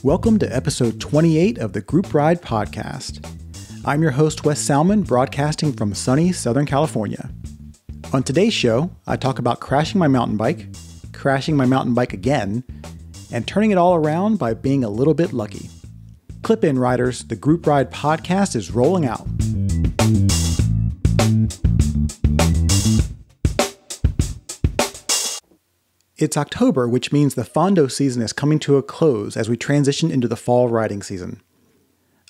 Welcome to episode 28 of the Group Ride Podcast. I'm your host, Wes Salmon, broadcasting from sunny Southern California. On today's show, I talk about crashing my mountain bike again, and turning it all around by being a little bit lucky. Clip in, riders, the Group Ride Podcast is rolling out. It's October, which means the Fondo season is coming to a close as we transition into the fall riding season.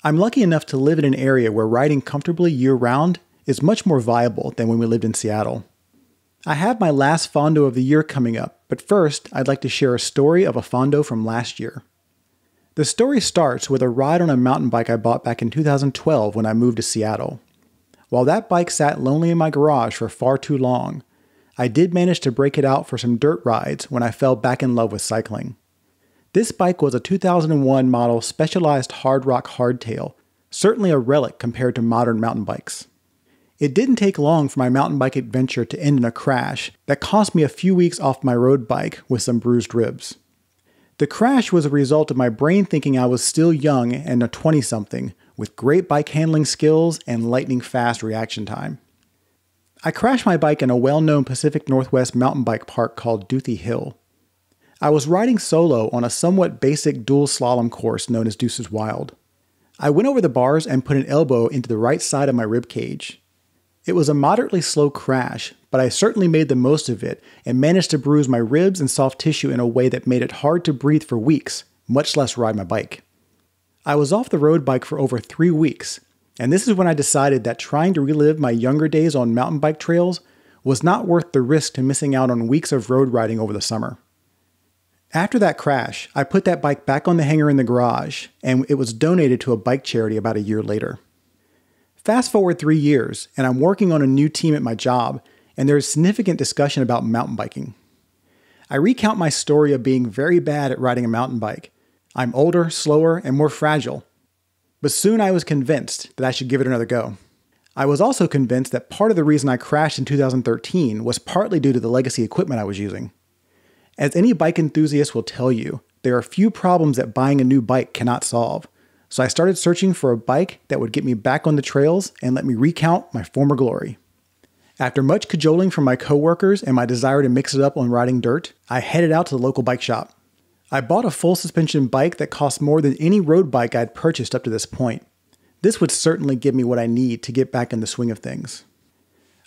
I'm lucky enough to live in an area where riding comfortably year-round is much more viable than when we lived in Seattle. I have my last Fondo of the year coming up, but first I'd like to share a story of a Fondo from last year. The story starts with a ride on a mountain bike I bought back in 2012 when I moved to Seattle. While that bike sat lonely in my garage for far too long, I did manage to break it out for some dirt rides when I fell back in love with cycling. This bike was a 2001 model Specialized Hard Rock Hardtail, certainly a relic compared to modern mountain bikes. It didn't take long for my mountain bike adventure to end in a crash that cost me a few weeks off my road bike with some bruised ribs. The crash was a result of my brain thinking I was still young and a 20-something with great bike handling skills and lightning fast reaction time. I crashed my bike in a well-known Pacific Northwest mountain bike park called Duthie Hill. I was riding solo on a somewhat basic dual slalom course known as Deuces Wild. I went over the bars and put an elbow into the right side of my rib cage. It was a moderately slow crash, but I certainly made the most of it and managed to bruise my ribs and soft tissue in a way that made it hard to breathe for weeks, much less ride my bike. I was off the road bike for over 3 weeks, and this is when I decided that trying to relive my younger days on mountain bike trails was not worth the risk to missing out on weeks of road riding over the summer. After that crash, I put that bike back on the hanger in the garage, and it was donated to a bike charity about a year later. Fast forward 3 years, and I'm working on a new team at my job, and there is significant discussion about mountain biking. I recount my story of being very bad at riding a mountain bike. I'm older, slower, and more fragile. But soon I was convinced that I should give it another go. I was also convinced that part of the reason I crashed in 2013 was partly due to the legacy equipment I was using. As any bike enthusiast will tell you, there are few problems that buying a new bike cannot solve. So I started searching for a bike that would get me back on the trails and let me recount my former glory. After much cajoling from my coworkers and my desire to mix it up on riding dirt, I headed out to the local bike shop. I bought a full suspension bike that cost more than any road bike I'd purchased up to this point. This would certainly give me what I need to get back in the swing of things.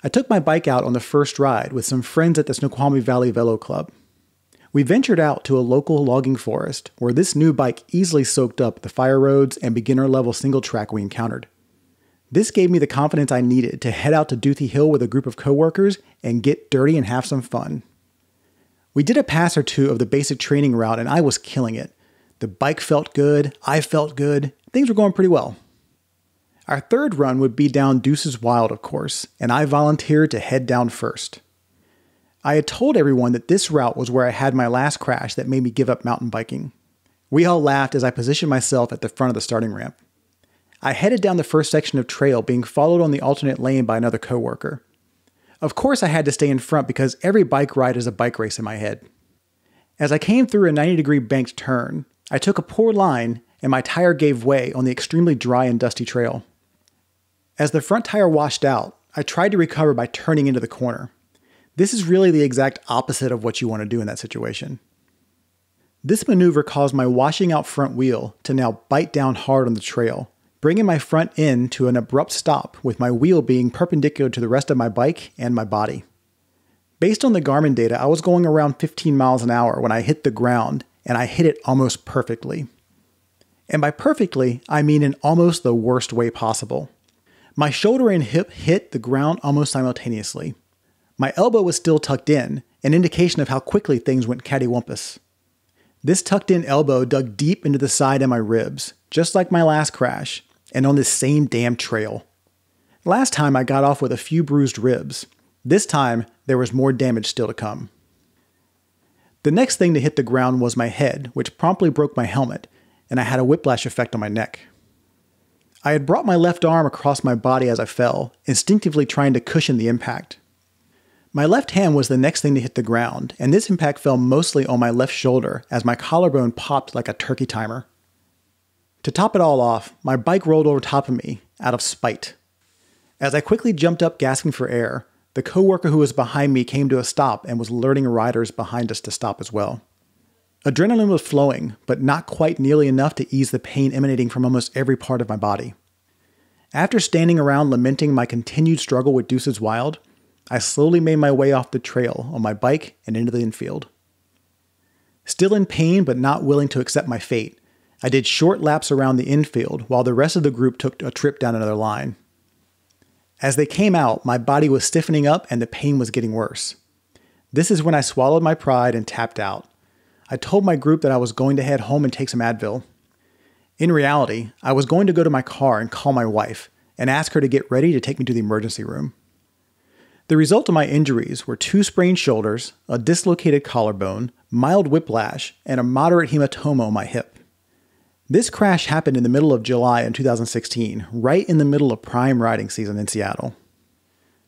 I took my bike out on the first ride with some friends at the Snoqualmie Valley Velo Club. We ventured out to a local logging forest where this new bike easily soaked up the fire roads and beginner-level single track we encountered. This gave me the confidence I needed to head out to Duthie Hill with a group of coworkers and get dirty and have some fun. We did a pass or two of the basic training route and I was killing it. The bike felt good, I felt good, things were going pretty well. Our third run would be down Deuces Wild, of course, and I volunteered to head down first. I had told everyone that this route was where I had my last crash that made me give up mountain biking. We all laughed as I positioned myself at the front of the starting ramp. I headed down the first section of trail, being followed on the alternate lane by another coworker. Of course I had to stay in front because every bike ride is a bike race in my head. As I came through a 90-degree banked turn, I took a poor line and my tire gave way on the extremely dry and dusty trail. As the front tire washed out, I tried to recover by turning into the corner. This is really the exact opposite of what you want to do in that situation. This maneuver caused my washing out front wheel to now bite down hard on the trail, bringing my front end to an abrupt stop with my wheel being perpendicular to the rest of my bike and my body. Based on the Garmin data, I was going around 15 miles an hour when I hit the ground, and I hit it almost perfectly. And by perfectly, I mean in almost the worst way possible. My shoulder and hip hit the ground almost simultaneously. My elbow was still tucked in, an indication of how quickly things went cattywampus. This tucked in elbow dug deep into the side of my ribs, just like my last crash, and on this same damn trail. Last time I got off with a few bruised ribs. This time, there was more damage still to come. The next thing to hit the ground was my head, which promptly broke my helmet, and I had a whiplash effect on my neck. I had brought my left arm across my body as I fell, instinctively trying to cushion the impact. My left hand was the next thing to hit the ground, and this impact fell mostly on my left shoulder as my collarbone popped like a turkey timer. To top it all off, my bike rolled over top of me out of spite. As I quickly jumped up gasping for air, the coworker who was behind me came to a stop and was alerting riders behind us to stop as well. Adrenaline was flowing, but not quite nearly enough to ease the pain emanating from almost every part of my body. After standing around lamenting my continued struggle with Deuces Wild, I slowly made my way off the trail on my bike and into the infield. Still in pain but not willing to accept my fate, I did short laps around the infield while the rest of the group took a trip down another line. As they came out, my body was stiffening up and the pain was getting worse. This is when I swallowed my pride and tapped out. I told my group that I was going to head home and take some Advil. In reality, I was going to go to my car and call my wife and ask her to get ready to take me to the emergency room. The result of my injuries were 2 sprained shoulders, a dislocated collarbone, mild whiplash, and a moderate hematoma on my hip. This crash happened in the middle of July in 2016, right in the middle of prime riding season in Seattle.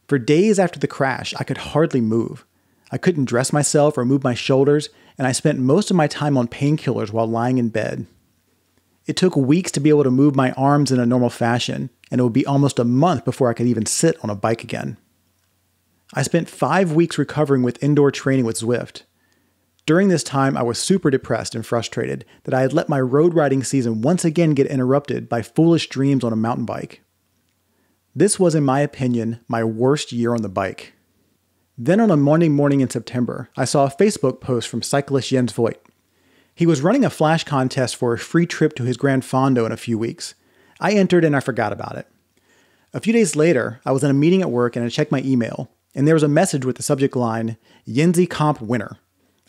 For days after the crash, I could hardly move. I couldn't dress myself or move my shoulders, and I spent most of my time on painkillers while lying in bed. It took weeks to be able to move my arms in a normal fashion, and it would be almost a month before I could even sit on a bike again. I spent 5 weeks recovering with indoor training with Zwift. During this time, I was super depressed and frustrated that I had let my road riding season once again get interrupted by foolish dreams on a mountain bike. This was, in my opinion, my worst year on the bike. Then on a Monday morning in September, I saw a Facebook post from cyclist Jens Voigt. He was running a flash contest for a free trip to his Grand Fondo in a few weeks. I entered and I forgot about it. A few days later, I was in a meeting at work and I checked my email, and there was a message with the subject line, Yenzi Comp winner.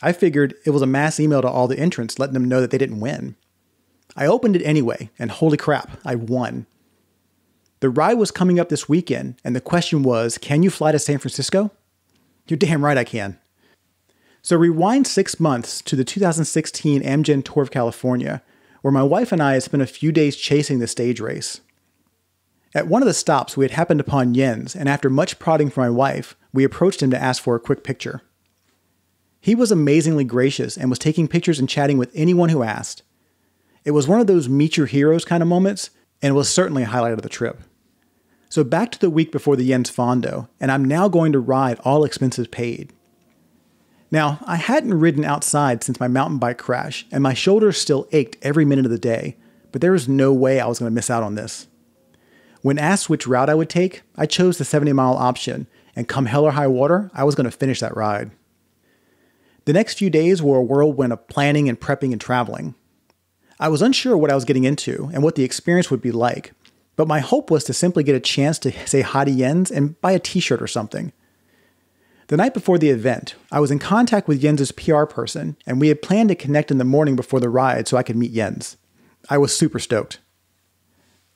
I figured it was a mass email to all the entrants letting them know that they didn't win. I opened it anyway, and holy crap, I won. The ride was coming up this weekend, and the question was, can you fly to San Francisco? You're damn right I can. So rewind 6 months to the 2016 Amgen Tour of California, where my wife and I had spent a few days chasing the stage race. At one of the stops, we had happened upon Jens, and after much prodding from my wife, we approached him to ask for a quick picture. He was amazingly gracious and was taking pictures and chatting with anyone who asked. It was one of those meet your heroes kind of moments, and was certainly a highlight of the trip. So back to the week before the Jens Fondo, and I'm now going to ride all expenses paid. Now, I hadn't ridden outside since my mountain bike crash, and my shoulders still ached every minute of the day, but there was no way I was going to miss out on this. When asked which route I would take, I chose the 70-mile option, and come hell or high water, I was going to finish that ride. The next few days were a whirlwind of planning and prepping and traveling. I was unsure what I was getting into and what the experience would be like, but my hope was to simply get a chance to say hi to Jens and buy a t-shirt or something. The night before the event, I was in contact with Jens's PR person, and we had planned to connect in the morning before the ride so I could meet Jens. I was super stoked.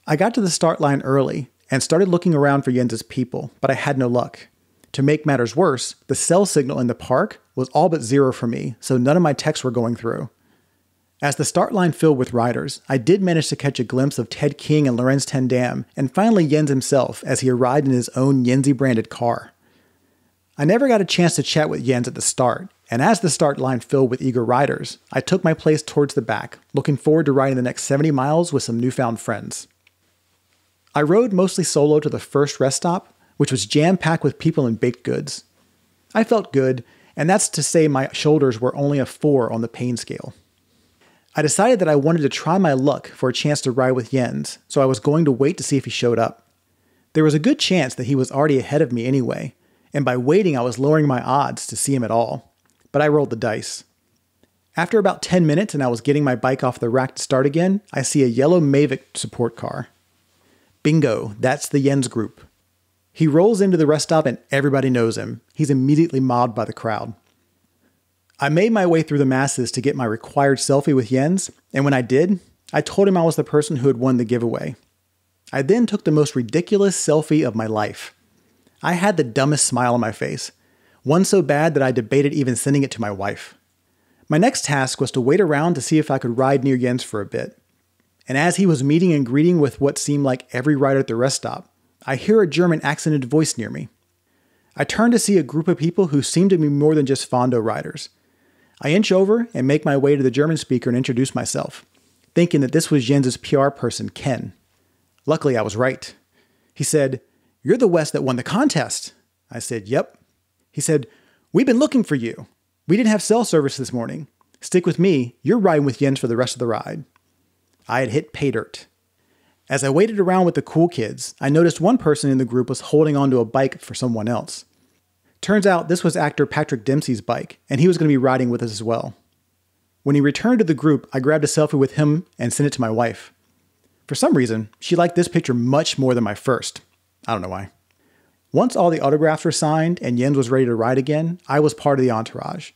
I got to the start line early and started looking around for Jens's people, but I had no luck. To make matters worse, the cell signal in the park was all but zero for me, so none of my texts were going through. As the start line filled with riders, I did manage to catch a glimpse of Ted King and Lorenz ten Dam, and finally Jens himself as he arrived in his own Yenzi-branded car. I never got a chance to chat with Jens at the start, and as the start line filled with eager riders, I took my place towards the back, looking forward to riding the next 70 miles with some newfound friends. I rode mostly solo to the first rest stop, which was jam-packed with people and baked goods. I felt good, and that's to say my shoulders were only a 4 on the pain scale. I decided that I wanted to try my luck for a chance to ride with Jens, so I was going to wait to see if he showed up. There was a good chance that he was already ahead of me anyway, and by waiting I was lowering my odds to see him at all. But I rolled the dice. After about 10 minutes and I was getting my bike off the rack to start again, I see a yellow Mavic support car. Bingo, that's the Jens group. He rolls into the rest stop and everybody knows him. He's immediately mobbed by the crowd. I made my way through the masses to get my required selfie with Jens, and when I did, I told him I was the person who had won the giveaway. I then took the most ridiculous selfie of my life. I had the dumbest smile on my face, one so bad that I debated even sending it to my wife. My next task was to wait around to see if I could ride near Jens for a bit. And as he was meeting and greeting with what seemed like every rider at the rest stop, I hear a German accented voice near me. I turn to see a group of people who seem to be more than just Fondo riders. I inch over and make my way to the German speaker and introduce myself. thinking that this was Jens' PR person, Ken. Luckily, I was right. He said, "You're the West that won the contest." I said, "Yep." He said, "We've been looking for you. We didn't have cell service this morning. Stick with me. You're riding with Jens for the rest of the ride." I had hit pay dirt. As I waited around with the cool kids, I noticed one person in the group was holding onto a bike for someone else. Turns out this was actor Patrick Dempsey's bike, and he was going to be riding with us as well. When he returned to the group, I grabbed a selfie with him and sent it to my wife. For some reason, she liked this picture much more than my first. I don't know why. Once all the autographs were signed and Jens was ready to ride again, I was part of the entourage.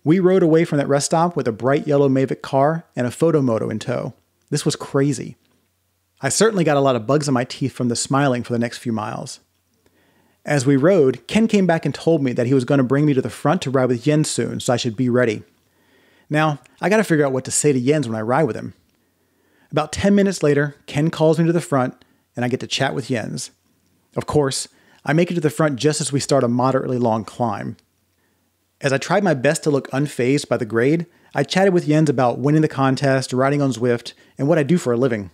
We rode away from that rest stop with a bright yellow Mavic car and a photo moto in tow. This was crazy. I certainly got a lot of bugs in my teeth from the smiling for the next few miles. As we rode, Ken came back and told me that he was going to bring me to the front to ride with Jens soon, so I should be ready. Now, I got to figure out what to say to Jens when I ride with him. About 10 minutes later, Ken calls me to the front, and I get to chat with Jens. Of course, I make it to the front just as we start a moderately long climb. As I tried my best to look unfazed by the grade, I chatted with Jens about winning the contest, riding on Zwift, and what I do for a living.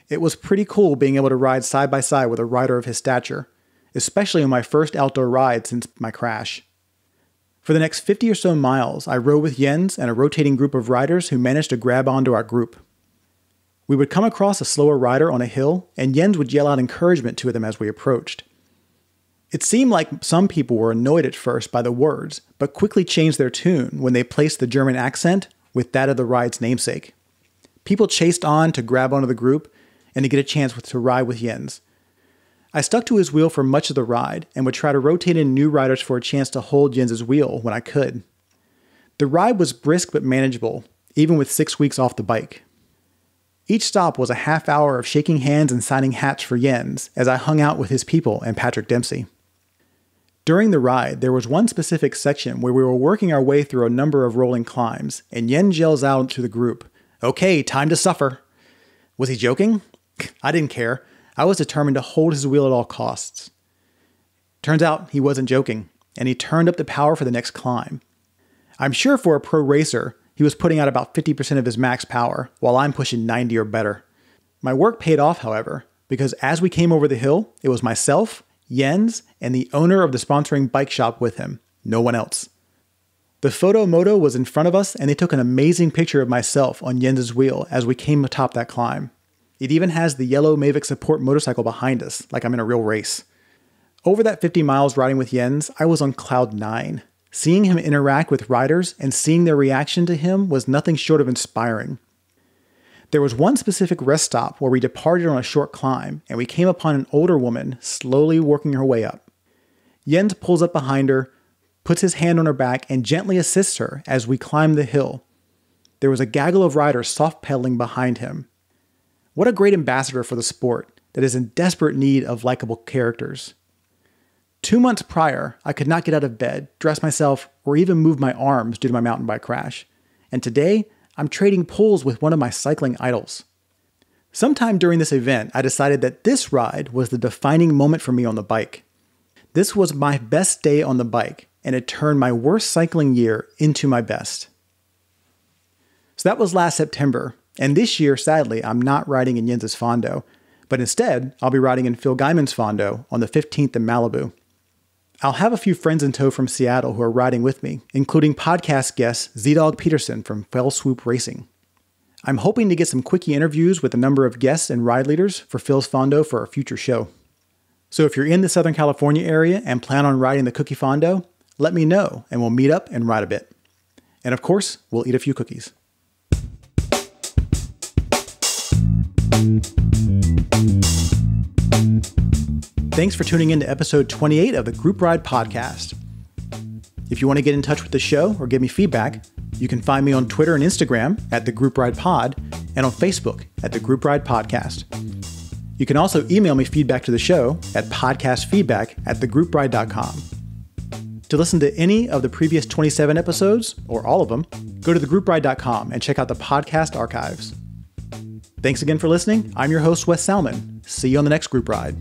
It was pretty cool being able to ride side by side with a rider of his stature, especially on my first outdoor ride since my crash. For the next 50 or so miles, I rode with Jens and a rotating group of riders who managed to grab onto our group. We would come across a slower rider on a hill, and Jens would yell out encouragement to them as we approached. It seemed like some people were annoyed at first by the words, but quickly changed their tune when they placed the German accent with that of the ride's namesake. People chased on to grab onto the group and to get a chance to ride with Jens. I stuck to his wheel for much of the ride and would try to rotate in new riders for a chance to hold Jens' wheel when I could. The ride was brisk but manageable, even with 6 weeks off the bike. Each stop was a half hour of shaking hands and signing hats for Jens as I hung out with his people and Patrick Dempsey. During the ride, there was one specific section where we were working our way through a number of rolling climbs, and Jens yells out to the group, "Okay, time to suffer." Was he joking? I didn't care. I was determined to hold his wheel at all costs. Turns out he wasn't joking, and he turned up the power for the next climb. I'm sure for a pro racer, he was putting out about 50% of his max power, while I'm pushing 90 or better. My work paid off, however, because as we came over the hill, it was myself, Jens, and the owner of the sponsoring bike shop with him, no one else. The photo moto was in front of us, and they took an amazing picture of myself on Jens' wheel as we came atop that climb. It even has the yellow Mavic support motorcycle behind us, like I'm in a real race. Over that 50 miles riding with Jens, I was on cloud 9. Seeing him interact with riders and seeing their reaction to him was nothing short of inspiring. There was one specific rest stop where we departed on a short climb, and we came upon an older woman slowly working her way up. Jens pulls up behind her, puts his hand on her back, and gently assists her as we climbed the hill. There was a gaggle of riders soft pedaling behind him. What a great ambassador for the sport that is in desperate need of likable characters. 2 months prior, I could not get out of bed, dress myself, or even move my arms due to my mountain bike crash. And today, I'm trading pulls with one of my cycling idols. Sometime during this event, I decided that this ride was the defining moment for me on the bike. This was my best day on the bike, and it turned my worst cycling year into my best. So that was last September. And this year, sadly, I'm not riding in Jens' Fondo, but instead, I'll be riding in Phil Guyman's Fondo on the 15th in Malibu. I'll have a few friends in tow from Seattle who are riding with me, including podcast guest Z-Dog Peterson from Fell Swoop Racing. I'm hoping to get some quickie interviews with a number of guests and ride leaders for Phil's Fondo for a future show. So if you're in the Southern California area and plan on riding the Cookie Fondo, let me know and we'll meet up and ride a bit. And of course, we'll eat a few cookies. Thanks for tuning in to episode 28 of the Group Ride Podcast. If you want to get in touch with the show or give me feedback, you can find me on Twitter and Instagram at the Group Ride Pod and on Facebook at the Group Ride Podcast. You can also email me feedback to the show at podcastfeedback@thegroupride.com. To listen to any of the previous 27 episodes, or all of them, go to thegroupride.com and check out the podcast archives. Thanks again for listening. I'm your host, Wes Salmon. See you on the next Group Ride.